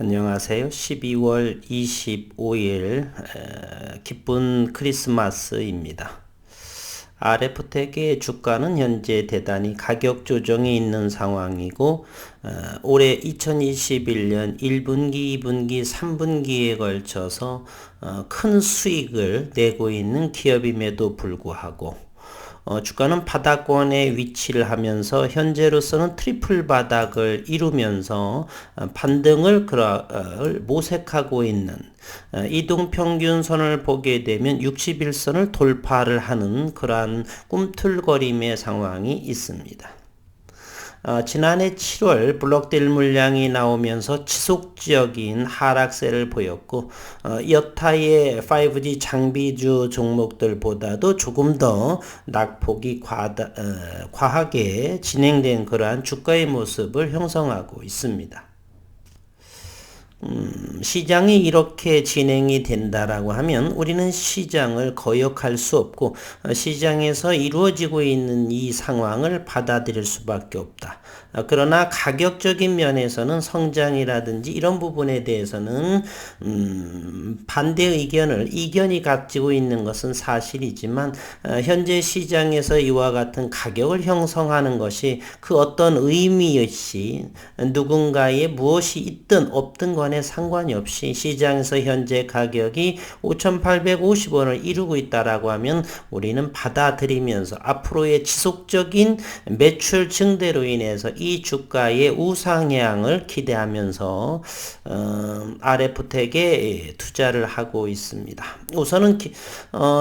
안녕하세요. 12월 25일 기쁜 크리스마스입니다. RF텍의 주가는 현재 대단히 가격 조정이 있는 상황이고 올해 2021년 1분기, 2분기, 3분기에 걸쳐서 큰 수익을 내고 있는 기업임에도 불구하고 주가는 바닥권에 위치를 하면서 현재로서는 트리플 바닥을 이루면서 반등을 모색하고 있는 이동평균선을 보게 되면 61선을 돌파를 하는 그러한 꿈틀거림의 상황이 있습니다. 지난해 7월 블록딜 물량이 나오면서 지속적인 하락세를 보였고 여타의 5G 장비주 종목들보다도 조금 더 낙폭이 과하게 진행된 그러한 주가의 모습을 형성하고 있습니다. 시장이 이렇게 진행이 된다라고 하면 우리는 시장을 거역할 수 없고 시장에서 이루어지고 있는 이 상황을 받아들일 수밖에 없다. 그러나 가격적인 면에서는 성장이라든지 이런 부분에 대해서는 반대 이견이 가지고 있는 것은 사실이지만 현재 시장에서 이와 같은 가격을 형성하는 것이 그 어떤 의미 없이 누군가의 무엇이 있든 없든 간에 상관이 없이 시장에서 현재 가격이 5,850원을 이루고 있다라고 하면 우리는 받아들이면서 앞으로의 지속적인 매출 증대로 인해서 이 주가의 우상향을 기대하면서 RF텍에 투자를 하고 있습니다. 우선은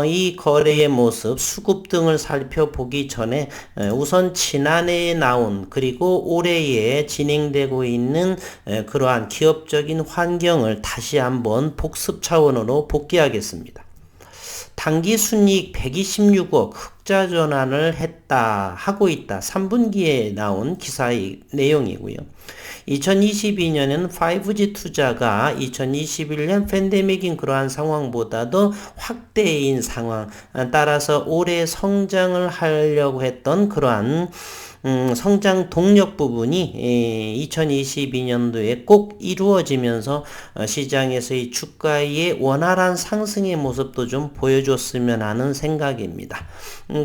이 거래의 모습, 수급 등을 살펴보기 전에 우선 지난해에 나온 그리고 올해에 진행되고 있는 그러한 기업적인 환경을 다시 한번 복습 차원으로 복귀하겠습니다. 당기 순이익 126억 흑자 전환을 하고 있다. 3분기에 나온 기사의 내용이고요. 2022년에는 5G 투자가 2021년 팬데믹인 그러한 상황보다도 확대인 상황, 따라서 올해 성장을 하려고 했던 그러한 성장 동력 부분이 2022년도에 꼭 이루어지면서 시장에서의 주가의 원활한 상승의 모습도 좀 보여줬으면 하는 생각입니다.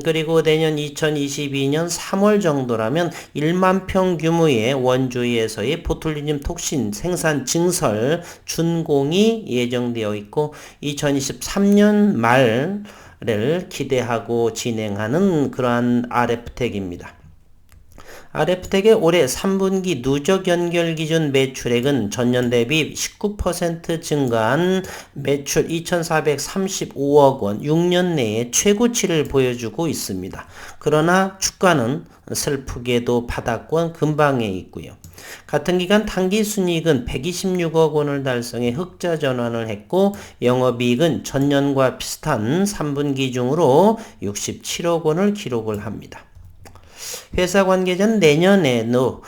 그리고 내년 2022년 3월 정도라면 1만 평 규모의 원주에서의 보툴리늄 톡신 생산 증설 준공이 예정되어 있고 2023년 말을 기대하고 진행하는 그러한 RF텍입니다. RF텍의 올해 3분기 누적 연결 기준 매출액은 전년 대비 19% 증가한 매출 2,435억 원, 6년 내에 최고치를 보여주고 있습니다. 그러나 주가는 슬프게도 바닥권 근방에 있고요. 같은 기간 당기순이익은 126억 원을 달성해 흑자 전환을 했고 영업이익은 전년과 비슷한 3분기 중으로 67억 원을 기록을 합니다. 회사 관계자는 내년에도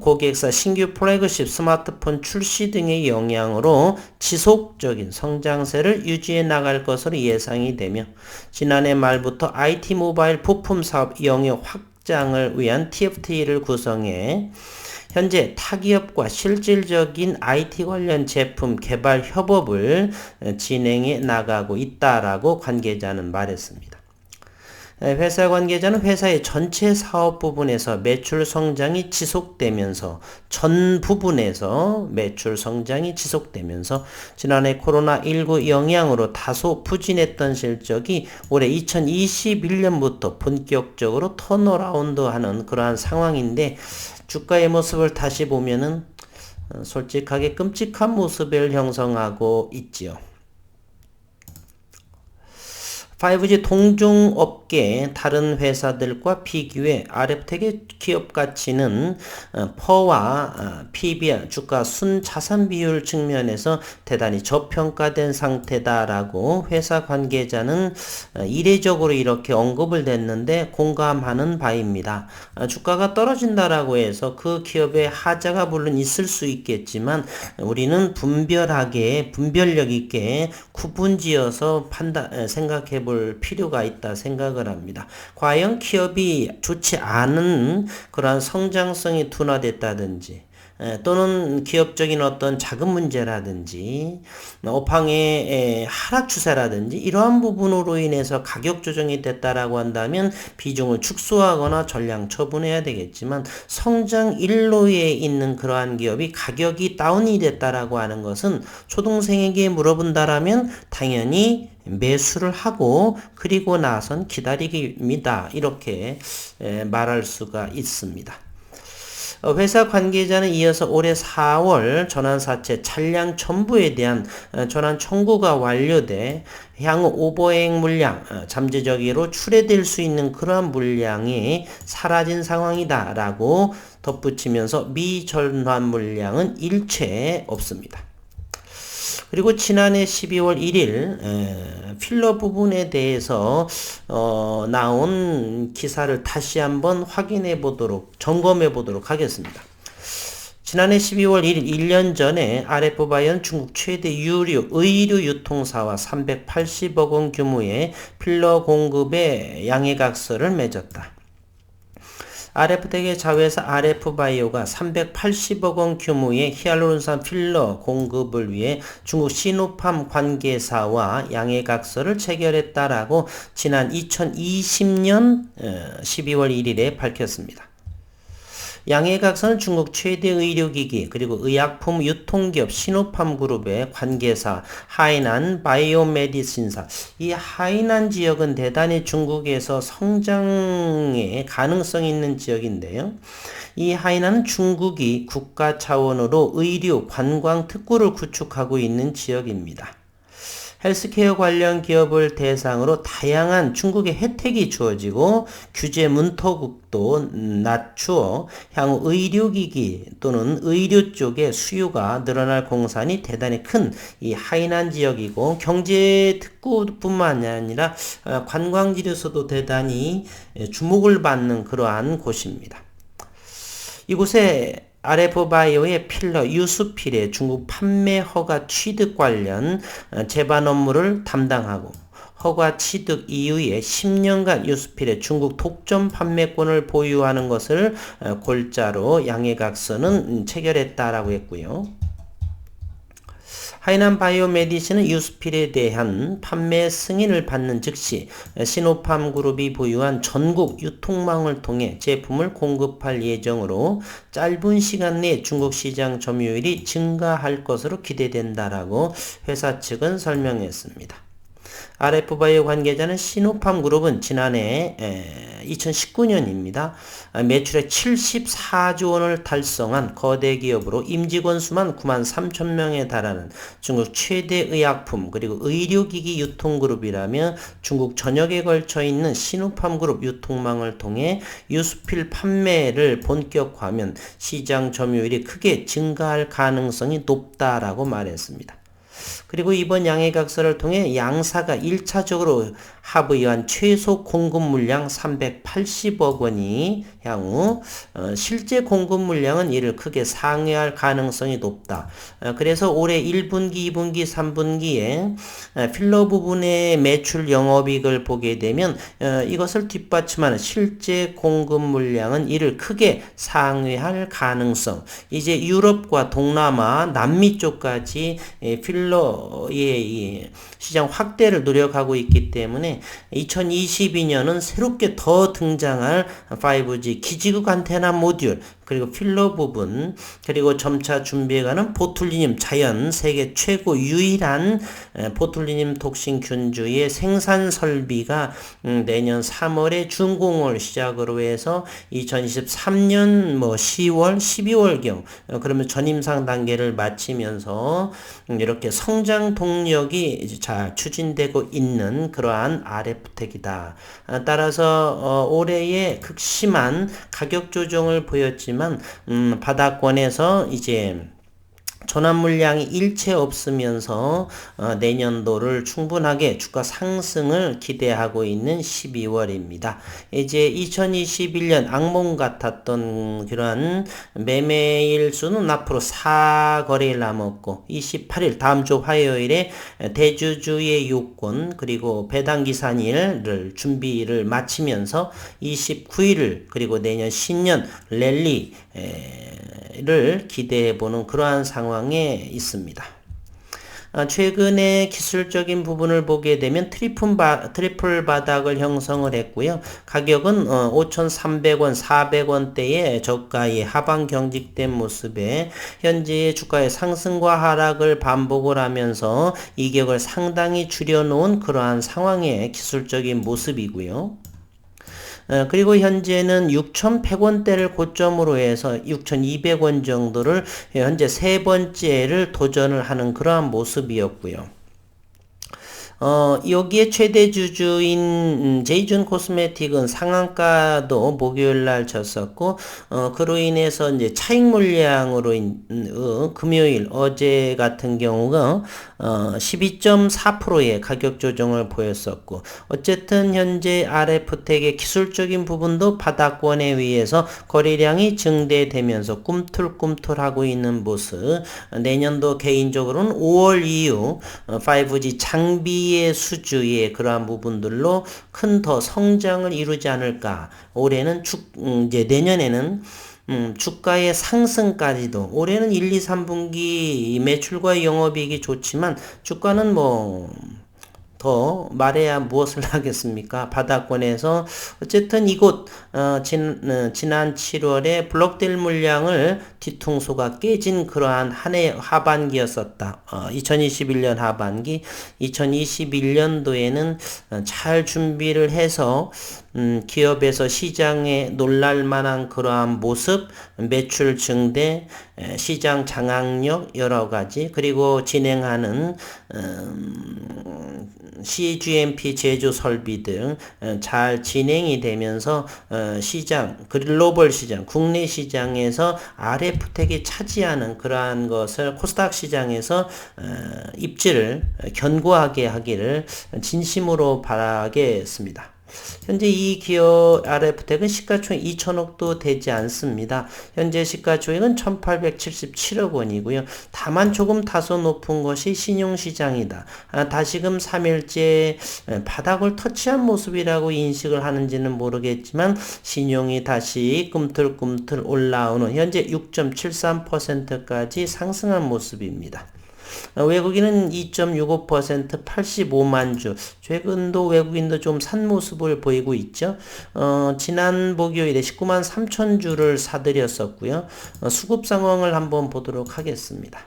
고객사 신규 플래그십 스마트폰 출시 등의 영향으로 지속적인 성장세를 유지해 나갈 것으로 예상이 되며 지난해 말부터 IT 모바일 부품 사업 영역 확장을 위한 TFT를 구성해 현재 타기업과 실질적인 IT 관련 제품 개발 협업을 진행해 나가고 있다라고 관계자는 말했습니다. 회사 관계자는 회사의 전체 사업 부분에서 매출 성장이 지속되면서 지난해 코로나19 영향으로 다소 부진했던 실적이 올해 2021년부터 본격적으로 턴어라운드하는 그러한 상황인데 주가의 모습을 다시 보면은 솔직하게 끔찍한 모습을 형성하고 있지요. 5G 동종업계 다른 회사들과 비교해 RF텍의 기업 가치는 퍼와 PB 주가 순자산 비율 측면에서 대단히 저평가된 상태다라고 회사 관계자는 이례적으로 이렇게 언급을 했는데 공감하는 바입니다. 주가가 떨어진다라고 해서 그 기업의 하자가 물론 있을 수 있겠지만 우리는 분별력 있게 구분지어서 생각해 볼 필요가 있다 생각을 합니다. 과연 기업이 좋지 않은 그러한 성장성이 둔화됐다든지 또는 기업적인 어떤 자금 문제라든지 업황의 하락 추세라든지 이러한 부분으로 인해서 가격 조정이 됐다라고 한다면 비중을 축소하거나 전량 처분해야 되겠지만 성장 일로에 있는 그러한 기업이 가격이 다운이 됐다라고 하는 것은 초등생에게 물어본다라면 당연히 매수를 하고 그리고 나선 기다리기입니다. 이렇게 말할 수가 있습니다. 회사 관계자는 이어서 올해 4월 전환사채 잔량 첨부에 대한 전환 청구가 완료돼 향후 오버행 물량, 잠재적으로 출회될 수 있는 그러한 물량이 사라진 상황이다라고 덧붙이면서 미전환 물량은 일체 없습니다. 그리고 지난해 12월 1일 필러 부분에 대해서 나온 기사를 다시 한번 확인해 보도록 점검해 보도록 하겠습니다. 지난해 12월 1일 1년 전에 RF바이오는 중국 최대 의류 유통사와 380억 원 규모의 필러 공급의 양해각서를 맺었다. RF텍의 자회사 RF바이오가 380억 원 규모의 히알루론산 필러 공급을 위해 중국 시노팜 관계사와 양해각서를 체결했다라고 지난 2020년 12월 1일에 밝혔습니다. 양해각서는 중국 최대 의료기기 그리고 의약품 유통기업 시노팜 그룹의 관계사 하이난 바이오메디신사, 이 하이난 지역은 대단히 중국에서 성장의 가능성이 있는 지역인데요. 이 하이난은 중국이 국가 차원으로 의료 관광 특구를 구축하고 있는 지역입니다. 헬스케어 관련 기업을 대상으로 다양한 중국의 혜택이 주어지고 규제 문턱도 낮추어 향후 의료기기 또는 의료 쪽의 수요가 늘어날 공산이 대단히 큰 이 하이난 지역이고 경제 특구뿐만 아니라 관광지로서도 대단히 주목을 받는 그러한 곳입니다. 이곳에 RF바이오의 필러 유스필의 중국 판매 허가 취득 관련 제반 업무를 담당하고 허가 취득 이후에 10년간 유스필의 중국 독점 판매권을 보유하는 것을 골자로 양해각서는 체결했다라고 했고요. 하이난 바이오메디신은 유스필에 대한 판매 승인을 받는 즉시 시노팜 그룹이 보유한 전국 유통망을 통해 제품을 공급할 예정으로 짧은 시간 내에 중국 시장 점유율이 증가할 것으로 기대된다라고 회사 측은 설명했습니다. RF바이오 관계자는 시노팜 그룹은 지난해 2019년입니다. 매출액 74조 원을 달성한 거대 기업으로 임직원 수만 9만 3천 명에 달하는 중국 최대 의약품 그리고 의료기기 유통그룹이라며 중국 전역에 걸쳐 있는 시노팜 그룹 유통망을 통해 유스필 판매를 본격화하면 시장 점유율이 크게 증가할 가능성이 높다라고 말했습니다. 그리고 이번 양해각서를 통해 양사가 1차적으로 합의한 최소 공급 물량 380억 원이 향후 실제 공급 물량은 이를 크게 상회할 가능성이 높다. 그래서 올해 1분기, 2분기, 3분기에 필러 부분의 매출 영업이익을 보게 되면 이것을 뒷받침하는 실제 공급 물량은 이를 크게 상회할 가능성. 이제 유럽과 동남아, 남미 쪽까지 필러의 시장 확대를 노력하고 있기 때문에 2022년은 새롭게 더 등장할 5G 기지국 안테나 모듈 그리고 필러 부분 그리고 점차 준비해가는 보툴리늄 자연 세계 최고 유일한 보툴리늄 독신 균주의 생산 설비가 내년 3월에 준공을 시작으로 해서 2023년 10월 12월경 그러면 전임상 단계를 마치면서 이렇게 성장 동력이 잘 추진되고 있는 그러한 RF텍이다. 따라서 올해의 극심한 가격 조정을 보였지만 바닥권에서 이제 전환 물량이 일체 없으면서 내년도를 충분하게 주가 상승을 기대하고 있는 12월입니다. 이제 2021년 악몽 같았던 그러한 매매일 수는 앞으로 4거래일 남았고 28일 다음 주 화요일에 대주주의 요건 그리고 배당기산일을 준비를 마치면서 29일 그리고 내년 신년 랠리 를 기대해보는 그러한 상황에 있습니다. 최근에 기술적인 부분을 보게 되면 트리플 바닥을 형성을 했고요. 가격은 5,300원, 400원대의 저가의 하방 경직된 모습에 현재의 주가의 상승과 하락을 반복을 하면서 이격을 상당히 줄여놓은 그러한 상황의 기술적인 모습이고요. 그리고 현재는 6,100원대를 고점으로 해서 6,200원 정도를 현재 세 번째를 도전을 하는 그러한 모습이었고요. 여기에 최대 주주인 제이준 코스메틱은 상한가도 목요일 날 쳤었고, 그로 인해서 이제 차익 물량으로 금요일 어제 같은 경우가 12.4%의 가격 조정을 보였었고, 어쨌든 현재 RF텍의 기술적인 부분도 바닥권에 의해서 거래량이 증대되면서 꿈틀꿈틀하고 있는 모습. 내년도 개인적으로는 5월 이후 5G 장비 수주의 그러한 부분들로 큰 더 성장을 이루지 않을까. 올해는 이제 내년에는 주가의 상승까지도 올해는 1, 2, 3분기 매출과 영업이익이 좋지만 주가는 더 말해야 무엇을 하겠습니까? 바닥권에서 어쨌든 이곳 지난 7월에 블록딜 물량을 뒤통수가 깨진 그러한 한 해 하반기였었다. 2021년 하반기, 2021년도에는 잘 준비를 해서 기업에서 시장에 놀랄만한 그러한 모습, 매출 증대, 시장 장악력 여러 가지, 그리고 진행하는 CGMP 제조 설비 등 잘 진행이 되면서 시장, 글로벌 시장, 국내 시장에서 RF텍이 차지하는 그러한 것을 코스닥 시장에서 입지를 견고하게 하기를 진심으로 바라겠습니다. 현재 이 기업 RF텍은 시가총액 2천억도 되지 않습니다. 현재 시가총액은 1877억 원이고요. 다만 조금 다소 높은 것이 신용시장이다. 다시금 3일째 바닥을 터치한 모습이라고 인식을 하는지는 모르겠지만 신용이 다시 꿈틀꿈틀 올라오는 현재 6.73%까지 상승한 모습입니다. 외국인은 2.65% 85만 주. 최근도 외국인도 좀 산 모습을 보이고 있죠. 지난 목요일에 19만 3천 주를 사들였었고요. 수급 상황을 한번 보도록 하겠습니다.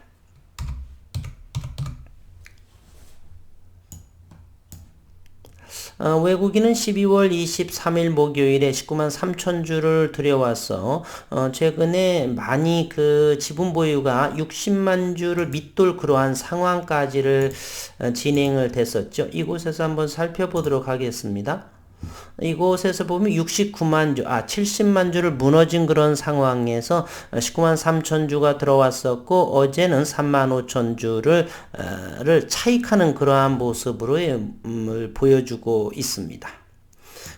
외국인은 12월 23일 목요일에 19만 3천 주를 들여와서 최근에 많이 그 지분 보유가 60만 주를 밑돌 그러한 상황까지를 진행을 됐었죠. 이곳에서 한번 살펴보도록 하겠습니다. 이곳에서 보면 69만 주, 70만 주를 무너진 그런 상황에서 19만 3천 주가 들어왔었고, 어제는 3만 5천 주를 차익하는 그러한 모습으로 보여주고 있습니다.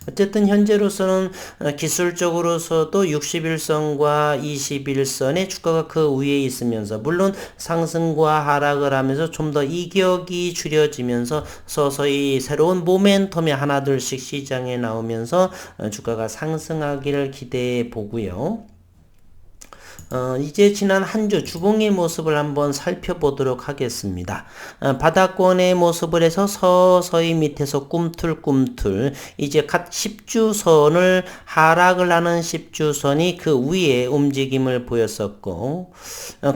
어쨌든 현재로서는 기술적으로서도 61선과 21선의 주가가 그 위에 있으면서 물론 상승과 하락을 하면서 좀 더 이격이 줄여지면서 서서히 새로운 모멘텀이 하나둘씩 시장에 나오면서 주가가 상승하기를 기대해 보고요. 이제 지난 한 주 주봉의 모습을 한번 살펴보도록 하겠습니다. 바닥권의 모습을 해서 서서히 밑에서 꿈틀꿈틀 이제 각 10주선을 하락을 하는 10주선이 그 위에 움직임을 보였었고,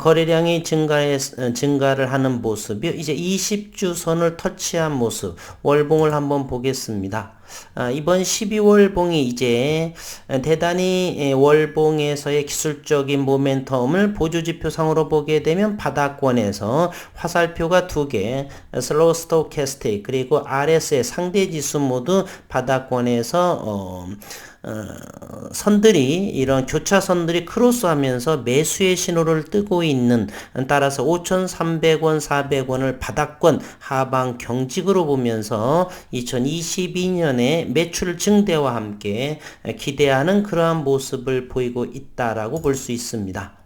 거래량이 증가를 하는 모습이 이제 20주선을 터치한 모습, 월봉을 한번 보겠습니다. 이번 12월 봉이 이제 대단히 월봉에서의 기술적인 모멘텀을 보조지표상으로 보게 되면 바닥권에서 화살표가 2개, 슬로우 스토캐스틱 그리고 RSI 상대지수 모두 바닥권에서 선들이 이런 교차선들이 크로스하면서 매수의 신호를 뜨고 있는, 따라서 5,300원, 400원을 바닥권 하방 경직으로 보면서 2022년에 매출 증대와 함께 기대하는 그러한 모습을 보이고 있다라고 볼 수 있습니다.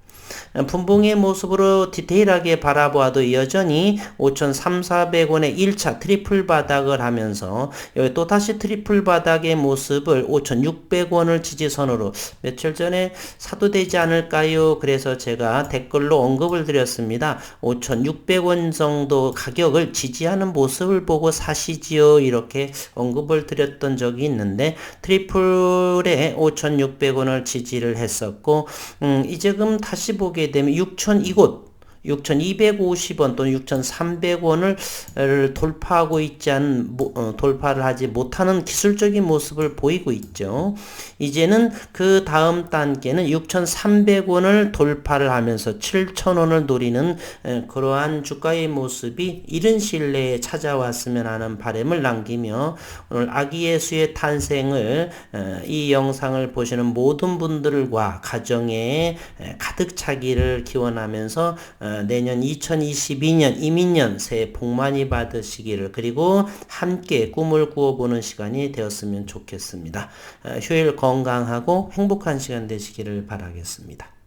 분봉의 모습으로 디테일하게 바라보아도 여전히 5,300-400원의 1차 트리플 바닥을 하면서 여기 또 다시 트리플 바닥의 모습을 5,600원을 지지선으로 며칠 전에 사도 되지 않을까요? 그래서 제가 댓글로 언급을 드렸습니다. 5,600원 정도 가격을 지지하는 모습을 보고 사시지요. 이렇게 언급을 드렸던 적이 있는데 트리플에 5,600원을 지지를 했었고 이제금 다시 보게 되면 6,000 이곳 6,250원 또는 6,300원을 돌파하고 있지 돌파를 하지 못하는 기술적인 모습을 보이고 있죠. 이제는 그 다음 단계는 6,300원을 돌파를 하면서 7,000원을 노리는 그러한 주가의 모습이 이른 시일 내에 찾아왔으면 하는 바람을 남기며 오늘 아기 예수의 탄생을 이 영상을 보시는 모든 분들과 가정에 가득 차기를 기원하면서 내년 2022년 이민년 새해 복 많이 받으시기를 그리고 함께 꿈을 꾸어보는 시간이 되었으면 좋겠습니다. 휴일 건강하고 행복한 시간 되시기를 바라겠습니다.